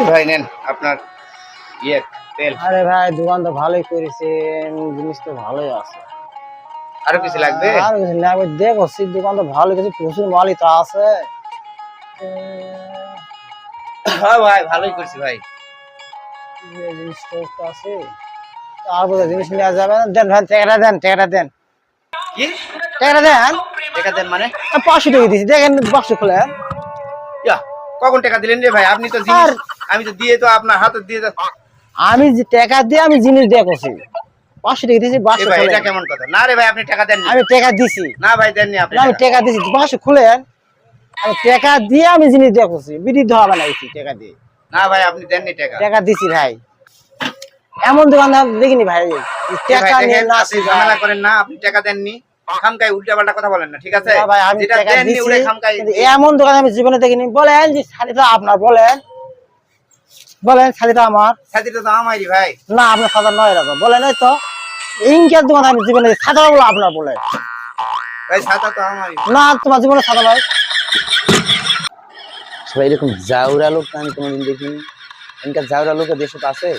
ভাই নেন আপনার ইয়ে তেল। আরে ভাই দোকান তো ভালোই করেছেন, জিনিস তো ভালোই আছে। আরো কিছু লাগবে? আর কিছু লাগবে দেখো, দোকান তো ভালো কিছু প্রচুর মালই তো আছে। হ্যাঁ ভাই ভালোই করছি ভাই। এই জিনিসটা তো আছে, আর বোধহয় জিনিস নেওয়া যাবে না। দেন ভাই, টাকাটা দেন, টাকাটা দেন, কি টাকাটা দেন। টাকা দেন মানে? 500 টাকা দিয়েছি, দেখেন বাক্স খোলেন। ইয়া, কখন টাকা দিলেন রে ভাই? আপনি তো আর জিনিস আমি তো দিয়ে তো আপনার হাতে দিয়ে আমি যে টাকা দিয়ে আমি জিনিস দিয়ে করছি, 500 টাকা দিয়েছি, বাক্স ভাই খোলেন। এটা কেমন কথা? না রে ভাই আপনি টাকা দেননি। আমি টাকা দিছি, না ভাই দেননি আপনি আমি টাকা। টাকা দিছি, বাক্স খুলেন। আমি টাকা দিয়ে আমি জিনিস দিয়ে করছি, বিরুদ্ধ হবে না টাকা দিয়ে। না ভাই আপনি দেননি টাকা। টাকা দিছি ভাই, এমন দোকানদার দেখিনি ভাই এ ভাই টাকা নিয়ে দেখেন না আপনি ঝামেলা করেন না, আপনি টাকা দেননি। খামকাই উল্টাপাল্টা কথা বলেন না, ঠিক আছে? না ভাই, আমি যেটা টাকা দেননি দিছি, ওটা খামকাই। কিন্তু এমন দোকান আমি জীবনে দেখিনি। বলেন যে শাড়িটা আপনার, বলেন বলেন শাড়িটা আমার। সাথীটা তো আমারই ভাই। না, আপনার সাদা নয় রাখো, বলেন। এই তো ইনকের দোকান আমি জীবনে সাদা বলো আপনার, বলে ভাই সাদা তো আমারই। না, তোমার জীবনে সাদা নয়। সবাই এরকম জাউরা লোক আমি কোনোদিন দেখিনি। এনকার জাউরা লোকের দেশে তো আছে।